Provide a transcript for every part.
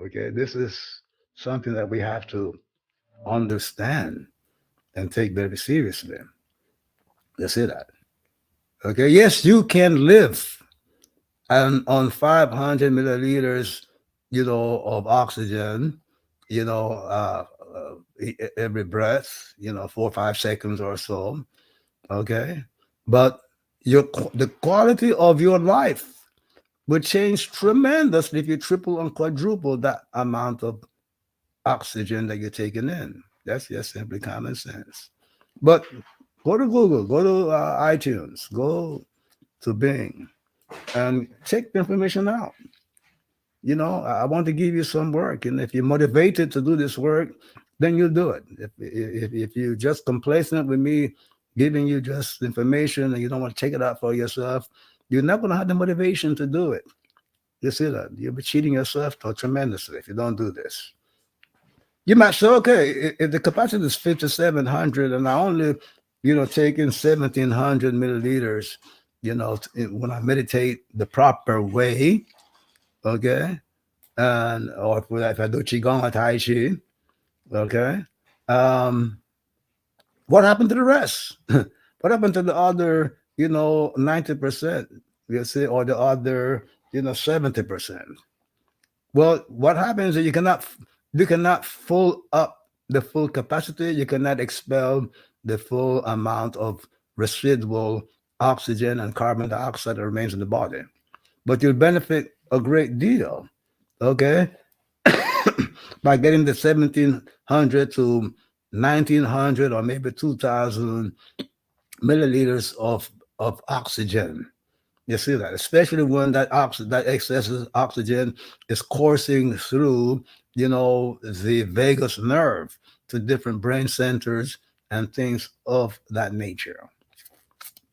Okay, this is something that we have to understand and take very seriously. Let's say that. Okay, yes, you can live and on 500 milliliters, of oxygen, every breath, 4 or 5 seconds or so. Okay, but the quality of your life would change tremendously if you triple and quadruple that amount of oxygen that you're taking in. That's just simply common sense. But go to Google, go to iTunes, go to Bing, and check the information out. I want to give you some work, and if you're motivated to do this work, then you do it. If you're just complacent with me giving you just information and you don't want to take it out for yourself, you're not going to have the motivation to do it. You see that? You'll be cheating yourself tremendously if you don't do this. You might say, okay, if the capacity is 5,700 and I only, taking 1,700 milliliters, when I meditate the proper way, okay, and or if I do qigong or tai chi, okay, um, what happened to the rest? What happened to the other, 90%? You see, or the other, 70%? Well, what happens is you cannot fill up the full capacity. You cannot expel the full amount of residual oxygen and carbon dioxide that remains in the body. But you'll benefit a great deal, okay, by getting the 1,700 to 1,900 or maybe 2,000 milliliters of oxygen. You see that, especially when that excess oxygen is coursing through, the vagus nerve to different brain centers and things of that nature.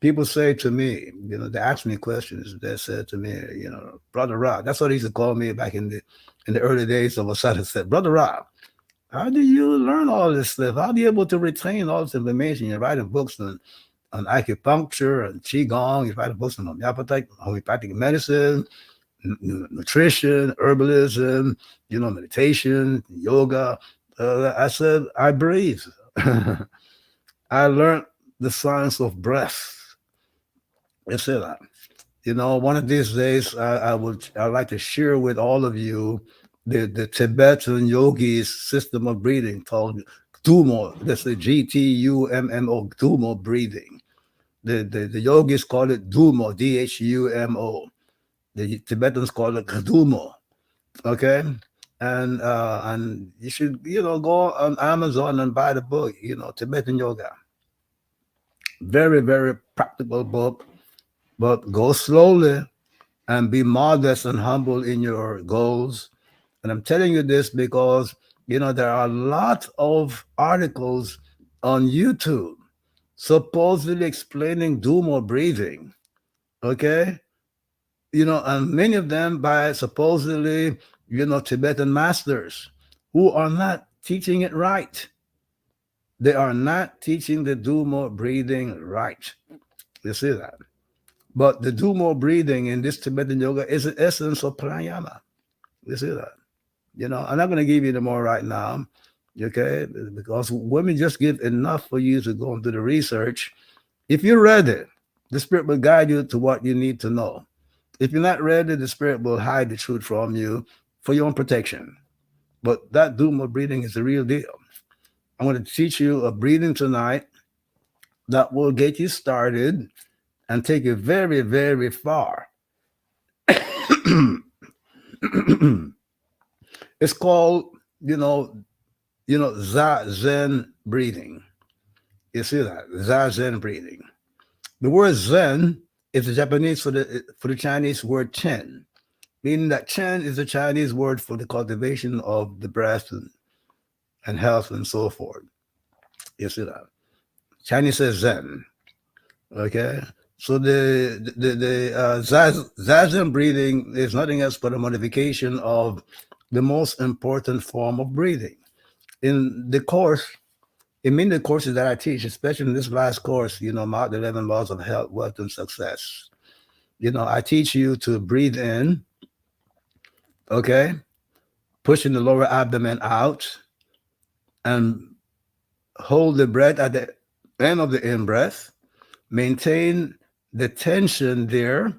People say to me, they ask me questions. They said to me, Brother Rob, that's what they used to call me back in the early days of Ausar Auset. Brother Rob, how do you learn all this stuff? How are you able to retain all this information? You're writing books on acupuncture and qigong. You're writing books on homeopathic medicine, nutrition, herbalism, meditation, yoga. I said, I breathe. I learned the science of breath. I said that. One of these days, I'd like to share with all of you the Tibetan yogis system of breathing called Dumo. That's the GTUMMO, Dumo breathing. The yogis call it Dumo, DHUMO. The Tibetans call it Dumo. Okay, and you should go on Amazon and buy the book. Tibetan yoga. Very very practical book, but go slowly and be modest and humble in your goals. And I'm telling you this because there are a lot of articles on YouTube supposedly explaining Dumo breathing. Okay, and many of them by supposedly, Tibetan masters who are not teaching it right. They are not teaching the Dumo breathing right. You see that? But the Dumo breathing in this Tibetan yoga is the essence of pranayama. You see that? I'm not going to give you the more right now, okay? Because women just give enough for you to go and do the research. If you're ready, the Spirit will guide you to what you need to know. If you're not ready, the Spirit will hide the truth from you for your own protection. But that Duma breathing is the real deal. I'm going to teach you a breathing tonight that will get you started and take you very, very far. It's called, Zazen breathing. You see that? Zazen breathing. The word Zen is the Japanese for the Chinese word Chen, meaning that Chen is the Chinese word for the cultivation of the breath and health and so forth. You see that? Chinese says Zen. Okay, so the Zazen breathing is nothing else but a modification of the most important form of breathing. In the course, in many of the courses that I teach, especially in this last course, Mark the 11 Laws of Health, Wealth, and Success, I teach you to breathe in, okay, pushing the lower abdomen out, and hold the breath at the end of the in-breath. Maintain the tension there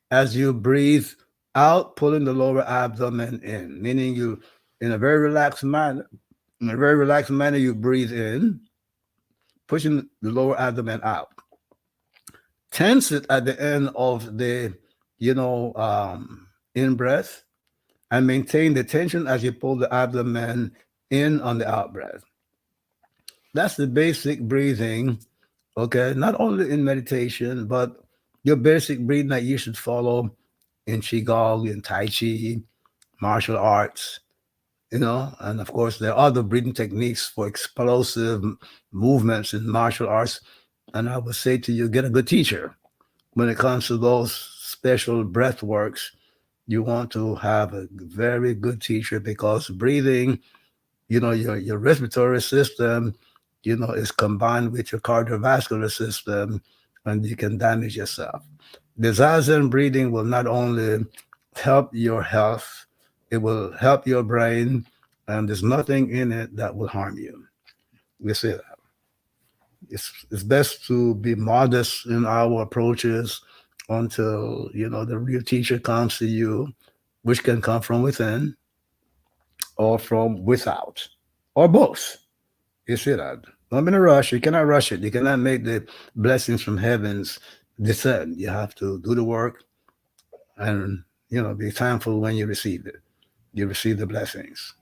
as you breathe out, pulling the lower abdomen in, meaning you, in a very relaxed manner, you breathe in, pushing the lower abdomen out. Tense it at the end of the, in breath, and maintain the tension as you pull the abdomen in on the out breath. That's the basic breathing, okay? Not only in meditation, but your basic breathing that you should follow in Qigong, in Tai Chi, martial arts, and of course, there are other breathing techniques for explosive movements in martial arts. And I would say to you, get a good teacher. When it comes to those special breath works, you want to have a very good teacher, because breathing, your respiratory system, is combined with your cardiovascular system, and you can damage yourself. The Zazen breathing will not only help your health, it will help your brain, and there's nothing in it that will harm you. We say that. It's best to be modest in our approaches until, the real teacher comes to you, which can come from within or from without, or both. You see that? Don't be in a rush. You cannot rush it. You cannot make the blessings from heavens descend. You have to do the work and, be thankful when you receive it. You receive the blessings.